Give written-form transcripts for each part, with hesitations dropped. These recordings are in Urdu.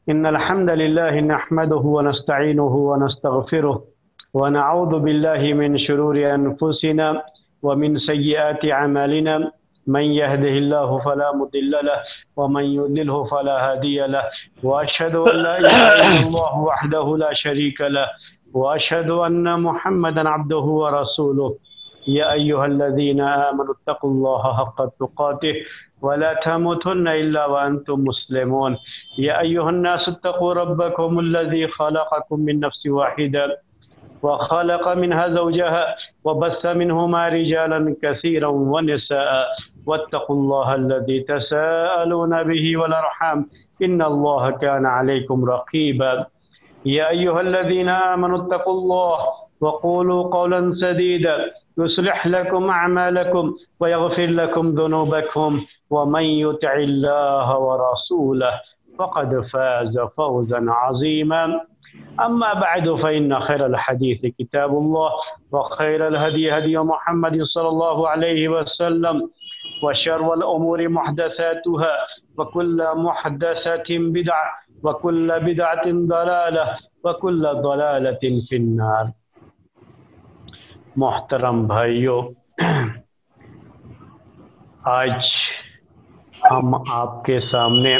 إن الحمد لله نحمده ونستعينه ونستغفره ونعوذ بالله من شرور أنفسنا ومن سيئات أعمالنا من يهده الله فلا مضل له ومن يضلله فلا هادي له وأشهد أن لا إله إلا الله وحده لا شريك له وأشهد أن محمدا عبده ورسوله يا أيها الذين آمنوا اتقوا الله حق تقاته ولا تموتن إلا وأنتم مسلمون يا أيها الناس اتقوا ربكم الذي خلقكم من نفس واحدة وخلق منها زوجها وبث منهما رجالا كثيرا ونساء واتقوا الله الذي تساءلون به والأرحام إن الله كان عليكم رقيبا يا أيها الذين آمنوا اتقوا الله وقولوا قولا سديدا يصلح لكم أعمالكم ويغفر لكم ذنوبكم ومن يطع الله ورسوله فقد فاز فوزا عظيما أما بعد فإن خير الحديث كتاب الله وخير الهدي هدي محمد صلى الله عليه وسلم وشر الأمور محدثاتها وكل محدثة بدعة وكل بدعة ضلالة وكل ضلالة في النار. محترم بھائیوں، آج ہم آپ کے سامنے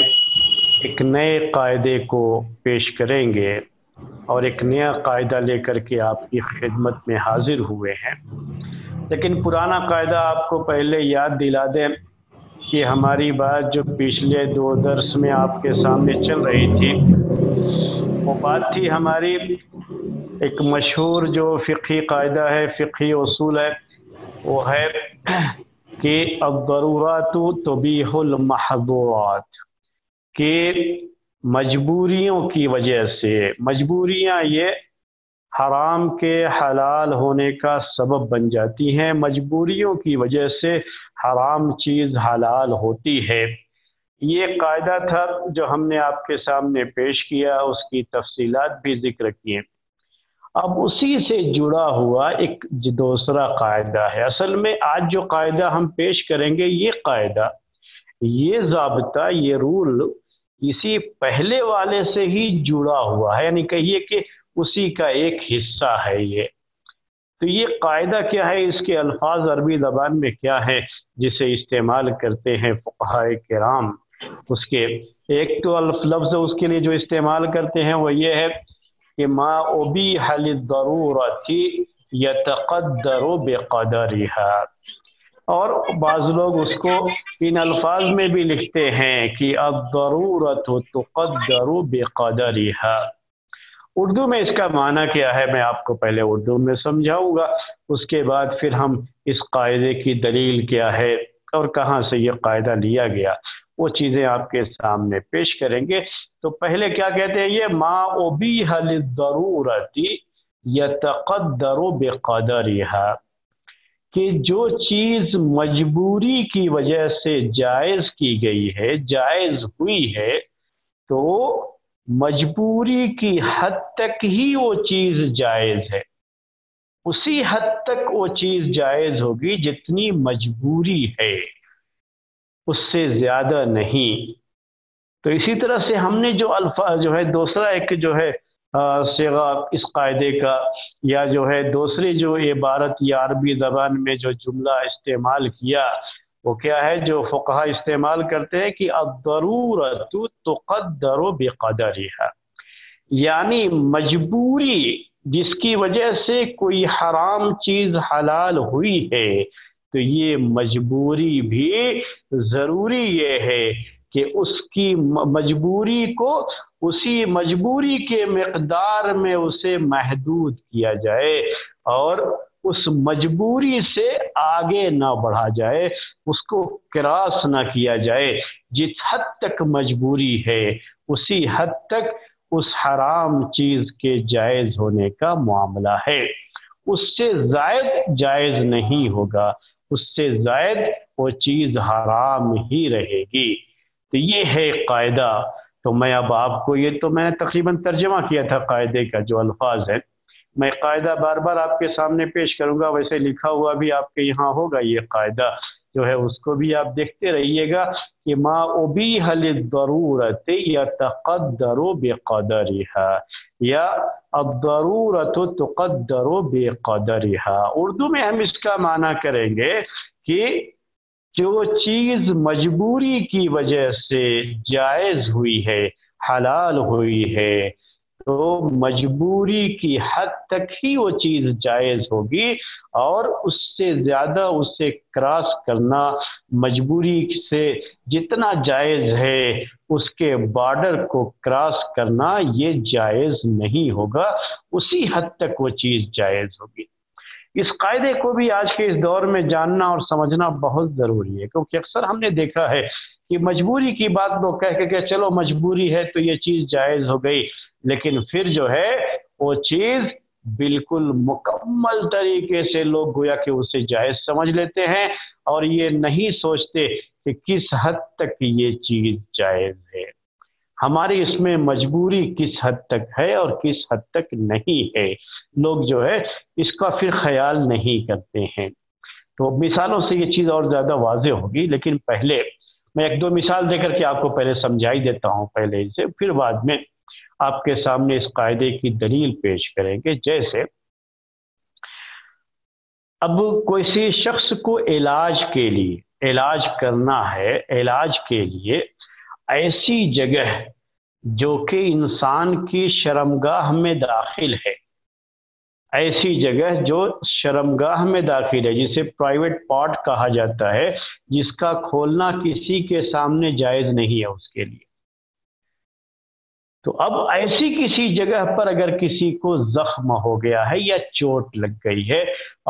ایک نئے قاعدے کو پیش کریں گے اور ایک نیا قاعدہ لے کر کے آپ کی خدمت میں حاضر ہوئے ہیں. لیکن پرانا قاعدہ آپ کو پہلے یاد دلا دیں کہ ہماری بات جو پچھلے 2 درس میں آپ کے سامنے چل رہی تھی، وہ بات تھی ہماری ایک مشہور جو فقہی قاعدہ ہے، فقہی اصول ہے، وہ ہے کہ الضرورات تبیح المحظورات، کہ مجبوریوں کی وجہ سے، مجبوریاں یہ حرام کے حلال ہونے کا سبب بن جاتی ہیں، مجبوریوں کی وجہ سے حرام چیز حلال ہوتی ہے. یہ قاعدہ تھا جو ہم نے آپ کے سامنے پیش کیا، اس کی تفصیلات بھی ذکر کیے. اب اسی سے جڑا ہوا ایک دوسرا قاعدہ ہے. اصل میں آج جو قاعدہ ہم پیش کریں گے، یہ قاعدہ، یہ ضابطہ، یہ رول اسی پہلے والے سے ہی جڑا ہوا ہے، یعنی کہیے کہ اسی کا ایک حصہ ہے یہ. تو یہ قاعدہ کیا ہے، اس کے الفاظ عربی زبان میں کیا ہے جسے استعمال کرتے ہیں فقہاء کرام؟ اس کے ایک تو لفظ اس کے لیے جو استعمال کرتے ہیں وہ یہ ہے کہ ما ابیح للضرورۃ یتقدر بقدرها، اور بعض لوگ اس کو ان الفاظ میں بھی لکھتے ہیں کہ الضرورۃ تقدر بقدرها. اردو میں اس کا معنی کیا ہے میں آپ کو پہلے اردو میں سمجھاؤں گا، اس کے بعد پھر ہم اس قاعدے کی دلیل کیا ہے اور کہاں سے یہ قاعدہ لیا گیا وہ چیزیں آپ کے سامنے پیش کریں گے. تو پہلے کیا کہتے ہیں، یہ ما ابیح للضرورۃ یتقدر بقدرها، کہ جو چیز مجبوری کی وجہ سے جائز کی گئی ہے، جائز ہوئی ہے، تو مجبوری کی حد تک ہی وہ چیز جائز ہے، اسی حد تک وہ چیز جائز ہوگی جتنی مجبوری ہے، اس سے زیادہ نہیں. تو اسی طرح سے ہم نے جو الفاظ جو ہے دوسرا ایک جو ہے صیغہ اس قاعدے کا، یا جو ہے دوسری جو عبارت یا عربی زبان میں جو جملہ استعمال کیا، وہ کیا ہے جو فقہا استعمال کرتے ہیں کہ الضرورۃ تقدر بقدرها، یعنی مجبوری جس کی وجہ سے کوئی حرام چیز حلال ہوئی ہے، تو یہ مجبوری بھی ضروری یہ ہے کہ اس کی مجبوری کو اسی مجبوری کے مقدار میں اسے محدود کیا جائے اور اس مجبوری سے آگے نہ بڑھا جائے، اس کو کراس نہ کیا جائے. جس حد تک مجبوری ہے اسی حد تک اس حرام چیز کے جائز ہونے کا معاملہ ہے، اس سے زائد جائز نہیں ہوگا، اس سے زائد وہ چیز حرام ہی رہے گی. تو یہ ہے قاعدہ. تو میں اب آپ کو یہ تو میں نے تقریباً ترجمہ کیا تھا قاعدے کا جو الفاظ ہے، میں قاعدہ بار بار آپ کے سامنے پیش کروں گا، ویسے لکھا ہوا بھی آپ کے یہاں ہوگا یہ قاعدہ. جو ہے اس کو بھی آپ دیکھتے رہیے گا کہ ما ابیح للضرورت یتقدر بقدرها یا الضرورت تقدر بقدرها۔ اردو میں ہم اس کا معنی کریں گے کہ جو چیز مجبوری کی وجہ سے جائز ہوئی ہے، حلال ہوئی ہے، تو مجبوری کی حد تک ہی وہ چیز جائز ہوگی، اور اس سے زیادہ اسے کراس کرنا، مجبوری سے جتنا جائز ہے اس کے بارڈر کو کراس کرنا یہ جائز نہیں ہوگا، اسی حد تک وہ چیز جائز ہوگی۔ اس قاعدے کو بھی آج کے اس دور میں جاننا اور سمجھنا بہت ضروری ہے، کیونکہ اکثر ہم نے دیکھا ہے کہ مجبوری کی بات لوگ کہہ کہ چلو مجبوری ہے تو یہ چیز جائز ہو گئی، لیکن پھر جو ہے وہ چیز بالکل مکمل طریقے سے لوگ گویا کہ اسے جائز سمجھ لیتے ہیں، اور یہ نہیں سوچتے کہ کس حد تک یہ چیز جائز ہے، ہماری اس میں مجبوری کس حد تک ہے اور کس حد تک نہیں ہے، لوگ جو ہے اس کا پھر خیال نہیں کرتے ہیں۔ تو مثالوں سے یہ چیز اور زیادہ واضح ہوگی، لیکن پہلے میں ایک دو مثال دے کر کے آپ کو پہلے سمجھائی دیتا ہوں پہلے سے، پھر بعد میں آپ کے سامنے اس قاعدے کی دلیل پیش کریں گے۔ جیسے اب کسی شخص کو علاج کے لیے علاج کرنا ہے، علاج کے لیے ایسی جگہ جو کہ انسان کی شرمگاہ میں داخل ہے، ایسی جگہ جو شرمگاہ میں داخل ہے، جسے پرائیویٹ پارٹ کہا جاتا ہے، جس کا کھولنا کسی کے سامنے جائز نہیں ہے اس کے لیے۔ تو اب ایسی کسی جگہ پر اگر کسی کو زخم ہو گیا ہے یا چوٹ لگ گئی ہے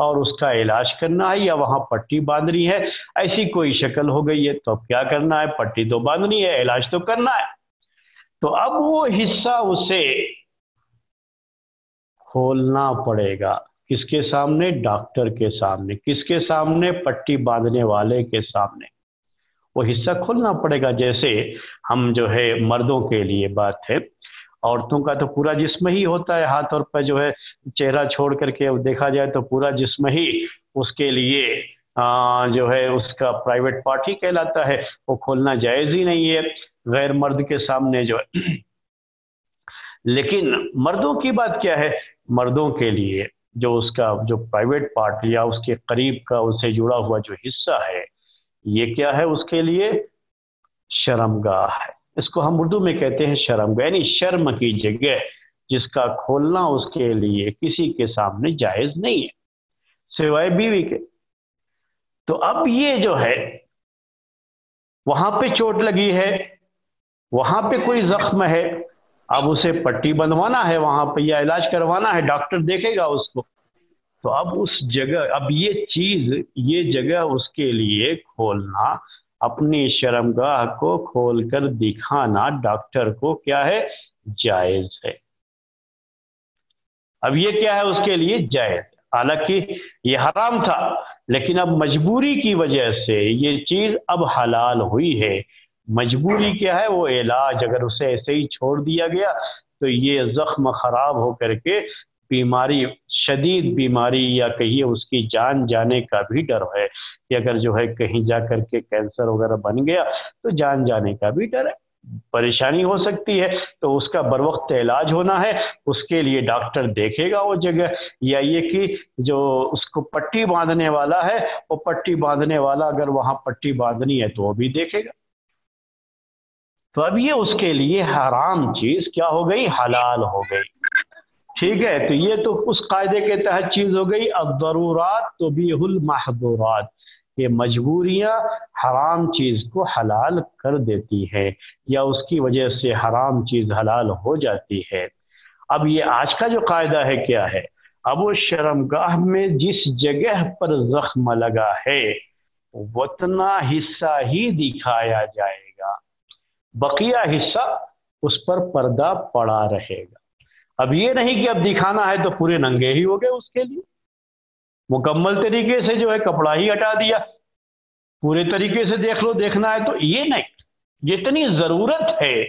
اور اس کا علاج کرنا ہے یا وہاں پٹی باندھنی ہے، ایسی کوئی شکل ہو گئی ہے، تو اب کیا کرنا ہے؟ پٹی تو باندھنی ہے، علاج تو کرنا ہے۔ تو اب وہ حصہ اسے کھولنا پڑے گا، کس کے سامنے؟ ڈاکٹر کے سامنے۔ کس کے سامنے؟ پٹی باندھنے والے کے سامنے وہ حصہ کھولنا پڑے گا۔ جیسے ہم جو ہے مردوں کے لیے بات ہے، عورتوں کا تو پورا جسم ہی ہوتا ہے، ہاتھ اور پہ جو ہے چہرہ چھوڑ کر کے دیکھا جائے تو پورا جسم ہی اس کے لیے جو ہے اس کا پرائیویٹ پارٹ ہی کہلاتا ہے، وہ کھولنا جائز ہی نہیں ہے غیر مرد کے سامنے جو ہے۔ لیکن مردوں کی بات کیا ہے؟ مردوں کے لیے جو اس کا جو پرائیویٹ پارٹ یا اس کے قریب کا اس سے جڑا ہوا جو حصہ ہے، یہ کیا ہے؟ اس کے لیے شرمگاہ ہے۔ اس کو ہم اردو میں کہتے ہیں شرمگاہ، یعنی شرم کی جگہ، جس کا کھولنا اس کے لیے کسی کے سامنے جائز نہیں ہے سوائے بیوی کے۔ تو اب یہ جو ہے وہاں پہ چوٹ لگی ہے، وہاں پہ کوئی زخم ہے، اب اسے پٹی بندھوانا ہے وہاں پہ یا علاج کروانا ہے، ڈاکٹر دیکھے گا اس کو، تو اب اس جگہ اب یہ چیز یہ جگہ اس کے لیے کھولنا، اپنی شرمگاہ کو کھول کر دکھانا ڈاکٹر کو کیا ہے؟ جائز ہے۔ اب یہ کیا ہے؟ اس کے لیے جائز، حالانکہ یہ حرام تھا، لیکن اب مجبوری کی وجہ سے یہ چیز اب حلال ہوئی ہے۔ مجبوری کیا ہے؟ وہ علاج، اگر اسے ایسے ہی چھوڑ دیا گیا تو یہ زخم خراب ہو کر کے بیماری، شدید بیماری یا کہیے اس کی جان جانے کا بھی ڈر ہے کہ اگر جو ہے کہیں جا کر کے کینسر وغیرہ بن گیا تو جان جانے کا بھی ڈر ہے، پریشانی ہو سکتی ہے، تو اس کا بر وقت علاج ہونا ہے، اس کے لیے ڈاکٹر دیکھے گا وہ جگہ، یا یہ کہ جو اس کو پٹی باندھنے والا ہے وہ پٹی باندھنے والا اگر وہاں پٹی باندھنی ہے تو وہ بھی دیکھے گا۔ تو اب یہ اس کے لیے حرام چیز کیا ہو گئی؟ حلال ہو گئی۔ ٹھیک ہے، تو یہ تو اس قاعدے کے تحت چیز ہو گئی الضرورات تبیح المحظورات، یہ مجبوریاں حرام چیز کو حلال کر دیتی ہے یا اس کی وجہ سے حرام چیز حلال ہو جاتی ہے۔ اب یہ آج کا جو قاعدہ ہے کیا ہے؟ اب وہ شرمگاہ میں جس جگہ پر زخم لگا ہے اتنا حصہ ہی دکھایا جائے گا، بقیہ حصہ اس پر پردہ پڑا رہے گا۔ اب یہ نہیں کہ اب دکھانا ہے تو پورے ننگے ہی ہو گئے، اس کے لیے مکمل طریقے سے جو ہے کپڑا ہی ہٹا دیا، پورے طریقے سے دیکھ لو، دیکھنا ہے تو یہ نہیں، جتنی ضرورت ہے،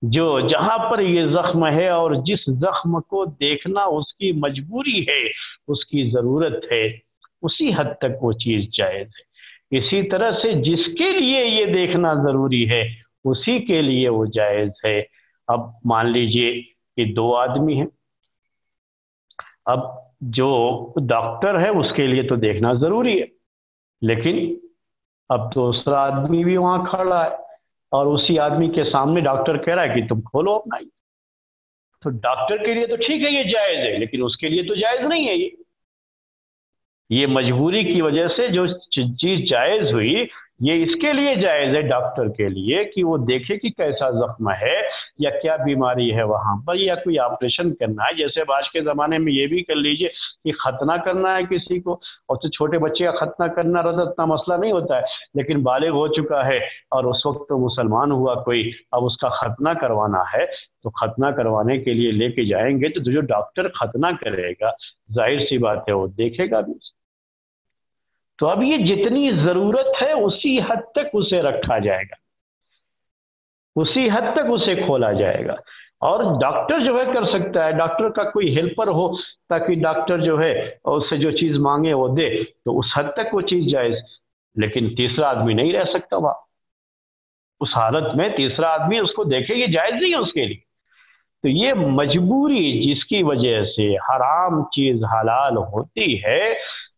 جو جہاں پر یہ زخم ہے اور جس زخم کو دیکھنا اس کی مجبوری ہے، اس کی ضرورت ہے، اسی حد تک وہ چیز جائز ہے۔ اسی طرح سے جس کے لیے یہ دیکھنا ضروری ہے اسی کے لیے وہ جائز ہے۔ اب مان لیجئے کہ دو آدمی ہیں، اب جو ڈاکٹر ہے اس کے لیے تو دیکھنا ضروری ہے، لیکن اب دوسرا آدمی بھی وہاں کھڑا ہے اور اسی آدمی کے سامنے ڈاکٹر کہہ رہا ہے کہ تم کھولو اپنا ہی، تو ڈاکٹر کے لیے تو ٹھیک ہے یہ جائز ہے، لیکن اس کے لیے تو جائز نہیں ہے۔ یہ مجبوری کی وجہ سے جو چیز جائز ہوئی یہ اس کے لیے جائز ہے ڈاکٹر کے لیے کہ وہ دیکھے کہ کیسا زخم ہے یا کیا بیماری ہے وہاں پر، یا کوئی آپریشن کرنا ہے۔ جیسے آج کے زمانے میں یہ بھی کر لیجئے کہ ختنہ کرنا ہے کسی کو، اور تو چھوٹے بچے کا ختنہ کرنا رہتا اتنا مسئلہ نہیں ہوتا ہے، لیکن بالغ ہو چکا ہے اور اس وقت تو مسلمان ہوا کوئی، اب اس کا ختنہ کروانا ہے تو ختنہ کروانے کے لیے لے کے جائیں گے تو جو ڈاکٹر ختنہ کرے گا ظاہر سی بات ہے وہ دیکھے گا بھی۔ تو اب یہ جتنی ضرورت ہے اسی حد تک اسے رکھا جائے گا، اسی حد تک اسے کھولا جائے گا، اور ڈاکٹر جو ہے کر سکتا ہے، ڈاکٹر کا کوئی ہیلپر ہو تاکہ ڈاکٹر جو ہے اس سے جو چیز مانگے وہ دے تو اس حد تک وہ چیز جائز، لیکن تیسرا آدمی نہیں رہ سکتا وہاں، اس حالت میں تیسرا آدمی اس کو دیکھے یہ جائز نہیں ہے اس کے لیے۔ تو یہ مجبوری جس کی وجہ سے حرام چیز حلال ہوتی ہے،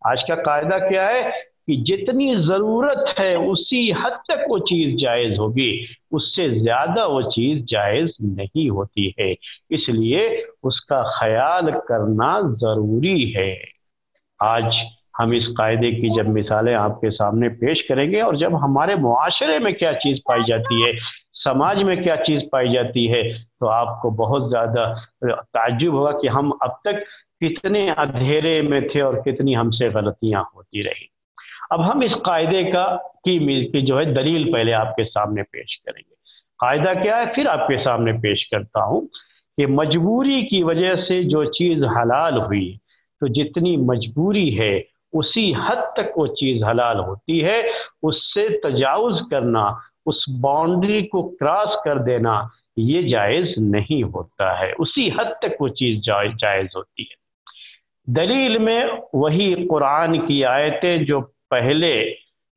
آج کا قاعدہ کیا ہے کہ جتنی ضرورت ہے اسی حد تک وہ چیز جائز ہوگی، اس سے زیادہ وہ چیز جائز نہیں ہوتی ہے، اس لیے اس کا خیال کرنا ضروری ہے۔ آج ہم اس قاعدے کی جب مثالیں آپ کے سامنے پیش کریں گے اور جب ہمارے معاشرے میں کیا چیز پائی جاتی ہے، سماج میں کیا چیز پائی جاتی ہے، تو آپ کو بہت زیادہ تعجب ہوگا کہ ہم اب تک کتنے اندھیرے میں تھے اور کتنی ہم سے غلطیاں ہوتی رہی۔ اب ہم اس قاعدے کی جو ہے دلیل پہلے آپ کے سامنے پیش کریں گے۔ قاعدہ کیا ہے پھر آپ کے سامنے پیش کرتا ہوں کہ مجبوری کی وجہ سے جو چیز حلال ہوئی تو جتنی مجبوری ہے اسی حد تک وہ چیز حلال ہوتی ہے، اس سے تجاوز کرنا، اس باؤنڈری کو کراس کر دینا یہ جائز نہیں ہوتا ہے، اسی حد تک وہ چیز جائز ہوتی ہے۔ دلیل میں وہی قرآن کی آیتیں جو پہلے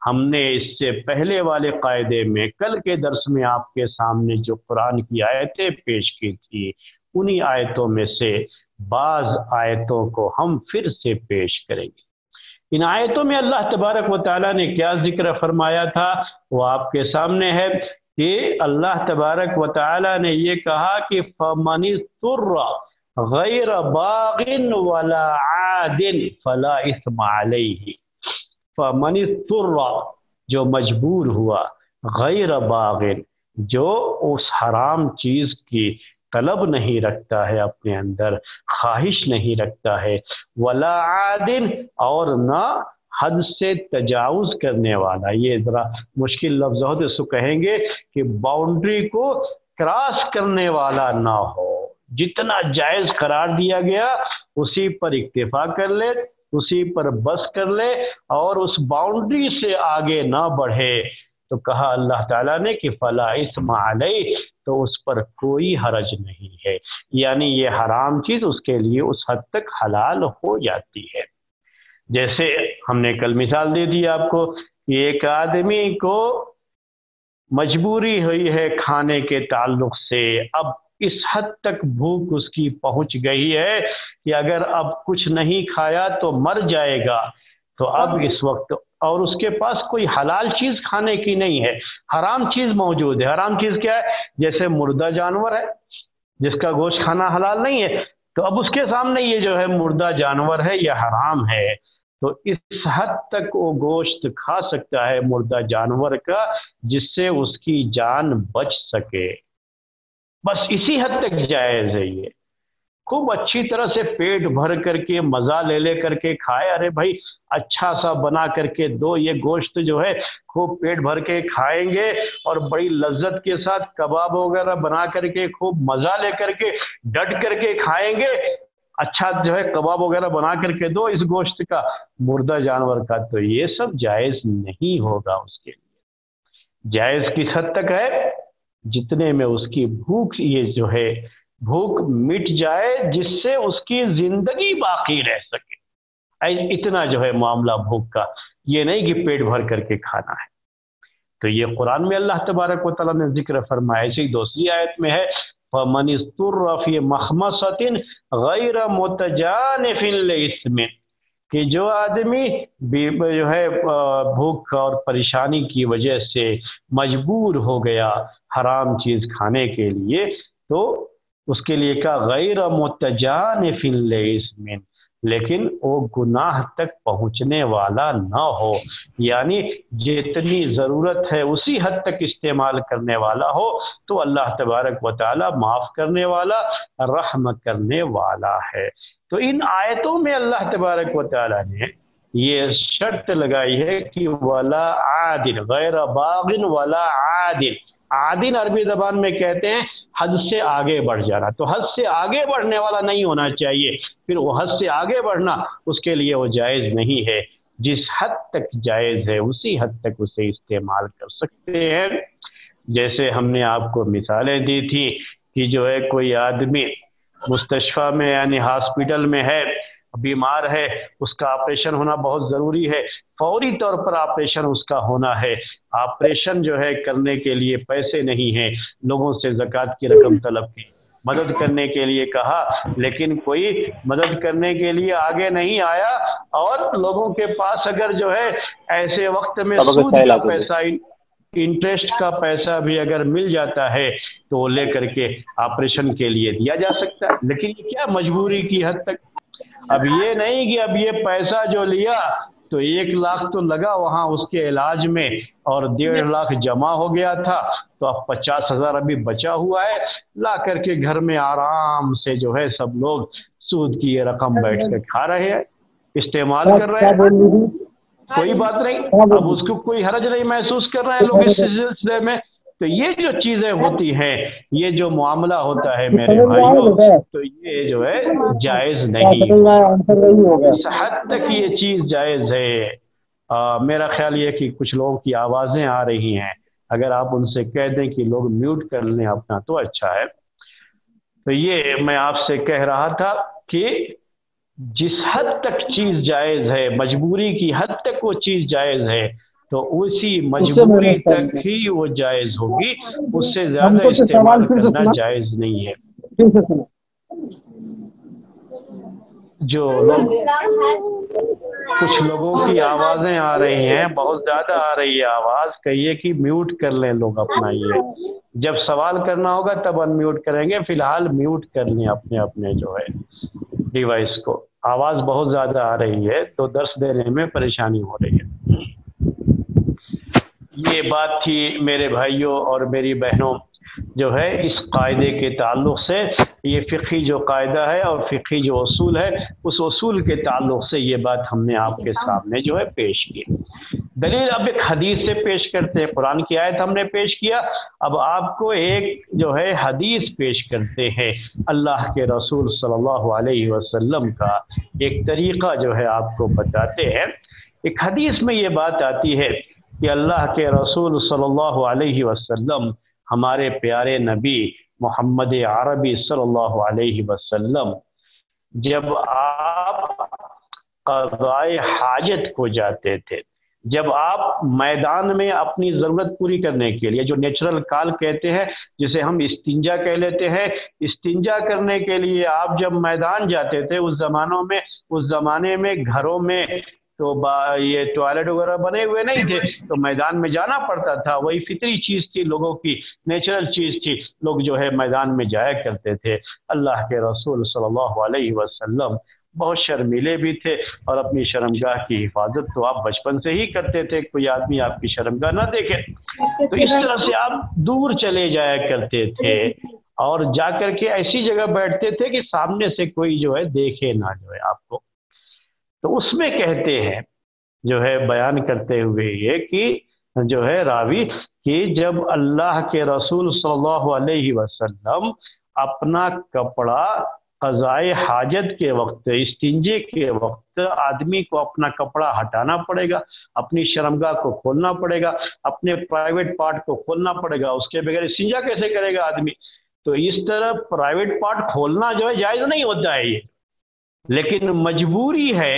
ہم نے اس سے پہلے والے قاعدے میں کل کے درس میں آپ کے سامنے جو قرآن کی آیتیں پیش کی تھی، انہی آیتوں میں سے بعض آیتوں کو ہم پھر سے پیش کریں گے۔ ان آیتوں میں اللہ تبارک و تعالیٰ نے کیا ذکر فرمایا تھا وہ آپ کے سامنے ہے کہ اللہ تبارک و تعالیٰ نے یہ کہا کہ فَمَنِ اضْطُرَّ غیر باغ ولا عاد فلا اثم علیہ، فمن اضطر جو مجبور ہوا، غیر باغ جو اس حرام چیز کی طلب نہیں رکھتا ہے، اپنے اندر خواہش نہیں رکھتا ہے، ولا عاد اور نہ حد سے تجاوز کرنے والا، یہ ذرا مشکل لفظ ہو تو اس کو کہیں گے کہ باؤنڈری کو کراس کرنے والا نہ ہو، جتنا جائز قرار دیا گیا اسی پر اکتفا کر لے، اسی پر بس کر لے اور اس باؤنڈری سے آگے نہ بڑھے، تو کہا اللہ تعالیٰ نے کہ فلا اثم علیہ، تو اس پر کوئی حرج نہیں ہے، یعنی یہ حرام چیز اس کے لیے اس حد تک حلال ہو جاتی ہے۔ جیسے ہم نے کل مثال دے دی آپ کو کہ ایک آدمی کو مجبوری ہوئی ہے کھانے کے تعلق سے، اب اس حد تک بھوک اس کی پہنچ گئی ہے کہ اگر اب کچھ نہیں کھایا تو مر جائے گا، تو اب اس وقت اور اس کے پاس کوئی حلال چیز کھانے کی نہیں ہے، حرام چیز موجود ہے۔ حرام چیز کیا ہے؟ جیسے مردہ جانور ہے جس کا گوشت کھانا حلال نہیں ہے، تو اب اس کے سامنے یہ جو ہے مردہ جانور ہے یہ حرام ہے، تو اس حد تک وہ گوشت کھا سکتا ہے مردہ جانور کا جس سے اس کی جان بچ سکے، بس اسی حد تک جائز ہے۔ یہ خوب اچھی طرح سے پیٹ بھر کر کے مزہ لے کر کے کھائے، ارے بھائی اچھا سا بنا کر کے دو، یہ گوشت جو ہے خوب پیٹ بھر کے کھائیں گے اور بڑی لذت کے ساتھ کباب وغیرہ بنا کر کے خوب مزہ لے کر کے ڈٹ کر کے کھائیں گے، اچھا جو ہے کباب وغیرہ بنا کر کے دو اس گوشت کا، مردہ جانور کا، تو یہ سب جائز نہیں ہوگا اس کے لیے۔ جائز کس حد تک ہے؟ جتنے میں اس کی بھوک یہ جو ہے بھوک مٹ جائے جس سے اس کی زندگی باقی رہ سکے، اتنا جو ہے معاملہ بھوک کا، یہ نہیں کہ پیٹ بھر کر کے کھانا ہے۔ تو یہ قرآن میں اللہ تبارک و تعالیٰ نے ذکر فرمایا۔ اسی دوسری آیت میں ہے فَمَنِ اضْطُرَّ فِي مَخْمَصَةٍ غَيْرَ مُتَجَانِفٍ لِإِثْمٍ، کہ جو آدمی جو ہے بھوک اور پریشانی کی وجہ سے مجبور ہو گیا حرام چیز کھانے کے لیے، تو اس کے لیے کہا غیر متجانف لِإِثْمٍ، لیکن وہ گناہ تک پہنچنے والا نہ ہو، یعنی جتنی ضرورت ہے اسی حد تک استعمال کرنے والا ہو، تو اللہ تبارک و تعالی معاف کرنے والا، رحم کرنے والا ہے۔ تو ان آیتوں میں اللہ تبارک و تعالی نے یہ شرط لگائی ہے کہ ولا عادل، غیر باغن ولا عادل۔ عادل عربی زبان میں کہتے ہیں حد سے آگے بڑھ جانا، تو حد سے آگے بڑھنے والا نہیں ہونا چاہیے، پھر وہ حد سے آگے بڑھنا اس کے لیے وہ جائز نہیں ہے۔ جس حد تک جائز ہے اسی حد تک اسے استعمال کر سکتے ہیں۔ جیسے ہم نے آپ کو مثالیں دی تھی کہ جو ہے کوئی آدمی مستشفیٰ میں یعنی ہاسپٹل میں ہے، بیمار ہے، اس کا آپریشن ہونا بہت ضروری ہے، فوری طور پر آپریشن اس کا ہونا ہے، آپریشن جو ہے کرنے کے لیے پیسے نہیں ہیں، لوگوں سے زکوٰۃ کی رقم طلب کی، مدد کرنے کے لیے کہا، لیکن کوئی مدد کرنے کے لیے آگے نہیں آیا، اور لوگوں کے پاس اگر جو ہے ایسے وقت میں سود کا پیسہ، انٹرسٹ کا پیسہ بھی اگر مل جاتا ہے تو وہ لے کر کے آپریشن کے لیے دیا جا سکتا ہے، لیکن یہ کیا مجبوری کی حد تک۔ اب یہ نہیں کہ اب یہ پیسہ جو لیا تو 1 لاکھ تو لگا وہاں اس کے علاج میں اور 1.5 لاکھ جمع ہو گیا تھا، تو اب 50,000 ابھی بچا ہوا ہے، لا کر کے گھر میں آرام سے جو ہے سب لوگ سود کی یہ رقم بیٹھ کے کھا رہے ہیں، استعمال کر رہے ہیں، کوئی بات نہیں، اب اس کو کوئی حرج نہیں محسوس کر رہے ہیں لوگ اس سلسلے میں۔ تو یہ جو چیزیں ہوتی ہیں، یہ جو معاملہ ہوتا ہے میرے بھائیوں، تو یہ جو ہے جائز نہیں، اس حد تک یہ چیز جائز ہے۔ میرا خیال یہ کہ کچھ لوگوں کی آوازیں آ رہی ہیں، اگر آپ ان سے کہہ دیں کہ لوگ میوٹ کر لیں اپنا تو اچھا ہے۔ تو یہ میں آپ سے کہہ رہا تھا کہ جس حد تک چیز جائز ہے، مجبوری کی حد تک وہ چیز جائز ہے، تو اسی مجبوری تک ہی وہ جائز ہوگی، اس سے زیادہ استعمال کرنا جائز نہیں ہے۔ جو لوگ کچھ لوگوں کی آوازیں آ رہی ہیں، بہت زیادہ آ رہی ہے آواز، کہیے کہ میوٹ کر لیں لوگ اپنا، یہ جب سوال کرنا ہوگا تب ان میوٹ کریں گے، فی الحال میوٹ کر لیں اپنے جو ہے ڈیوائس کو، آواز بہت زیادہ آ رہی ہے تو درس دینے میں پریشانی ہو رہی ہے۔ یہ بات تھی میرے بھائیوں اور میری بہنوں جو ہے اس قاعدے کے تعلق سے، یہ فقہی جو قاعدہ ہے اور فقہی جو اصول ہے، اس اصول کے تعلق سے یہ بات ہم نے آپ کے سامنے جو ہے پیش کی۔ دلیل اب ایک حدیث سے پیش کرتے ہیں، قرآن کی آیت ہم نے پیش کیا، اب آپ کو ایک جو ہے حدیث پیش کرتے ہیں، اللہ کے رسول صلی اللہ علیہ وسلم کا ایک طریقہ جو ہے آپ کو بتاتے ہیں۔ ایک حدیث میں یہ بات آتی ہے کہ اللہ کے رسول صلی اللہ علیہ وسلم، ہمارے پیارے نبی محمد عربی صلی اللہ علیہ وسلم، جب آپ قضائے حاجت کو جاتے تھے، جب آپ میدان میں اپنی ضرورت پوری کرنے کے لیے، جو نیچرل کال کہتے ہیں جسے ہم استنجا کہہ لیتے ہیں، استنجا کرنے کے لیے آپ جب میدان جاتے تھے، اس زمانے میں گھروں میں تو یہ ٹوائلٹ وغیرہ بنے ہوئے نہیں تھے، تو میدان میں جانا پڑتا تھا، وہی فطری چیز تھی، لوگوں کی نیچرل چیز تھی، لوگ جو ہے میدان میں جایا کرتے تھے۔ اللہ کے رسول صلی اللہ علیہ وسلم بہت شرمیلے بھی تھے، اور اپنی شرمگاہ کی حفاظت تو آپ بچپن سے ہی کرتے تھے، کوئی آدمی آپ کی شرمگاہ نہ دیکھے، تو اس طرح سے آپ دور چلے جایا کرتے تھے، اور جا کر کے ایسی جگہ بیٹھتے تھے کہ سامنے سے کوئی جو ہے دیکھے نہ جو ہے آپ کو۔ تو اس میں کہتے ہیں جو ہے بیان کرتے ہوئے یہ کہ جو ہے راوی کہ جب اللہ کے رسول صلی اللہ علیہ وسلم اپنا کپڑا قضائے حاجت کے وقت، استنجے کے وقت، آدمی کو اپنا کپڑا ہٹانا پڑے گا، اپنی شرمگاہ کو کھولنا پڑے گا، اپنے پرائیویٹ پارٹ کو کھولنا پڑے گا، اس کے بغیر استنجا کیسے کرے گا آدمی؟ تو اس طرح پرائیویٹ پارٹ کھولنا جو ہے جائز نہیں ہوتا ہے یہ، لیکن مجبوری ہے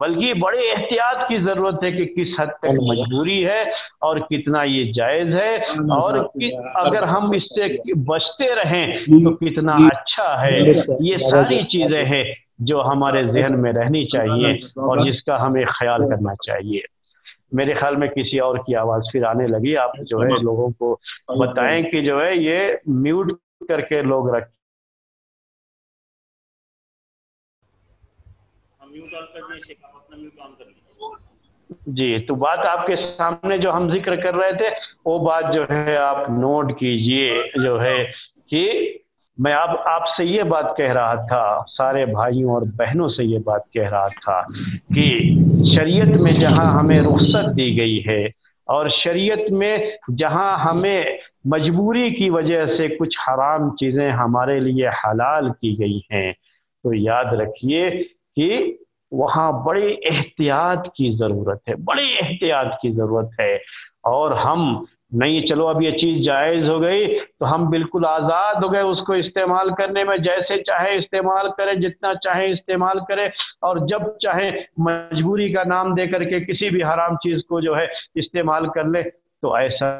بلکہ بڑے احتیاط کی ضرورت ہے کہ کس حد تک مجبوری ہے اور کتنا یہ جائز ہے، اور اگر ہم اس سے بچتے رہیں تو کتنا اچھا ہے۔ یہ ساری چیزیں ہیں جو ہمارے ذہن میں رہنی چاہیے اور جس کا ہمیں خیال کرنا چاہیے۔ میرے خیال میں کسی اور کی آواز پھر آنے لگی، آپ جو ہے لوگوں کو بتائیں کہ جو ہے یہ میوٹ کر کے لوگ رکھ۔ جی، تو بات آپ کے سامنے جو ہم ذکر کر رہے تھے وہ بات جو ہے آپ نوٹ کیجئے، جو ہے کہ میں آپ سے یہ بات کہہ رہا تھا، سارے بھائیوں اور بہنوں سے یہ بات کہہ رہا تھا کہ شریعت میں جہاں ہمیں رخصت دی گئی ہے اور شریعت میں جہاں ہمیں مجبوری کی وجہ سے کچھ حرام چیزیں ہمارے لیے حلال کی گئی ہیں، تو یاد رکھیے کہ وہاں بڑے احتیاط کی ضرورت ہے، بڑے احتیاط کی ضرورت ہے۔ اور ہم نہیں، چلو اب یہ چیز جائز ہو گئی تو ہم بالکل آزاد ہو گئے اس کو استعمال کرنے میں، جیسے چاہے استعمال کرے، جتنا چاہے استعمال کرے، اور جب چاہے مجبوری کا نام دے کر کے کسی بھی حرام چیز کو جو ہے استعمال کر لے، تو ایسا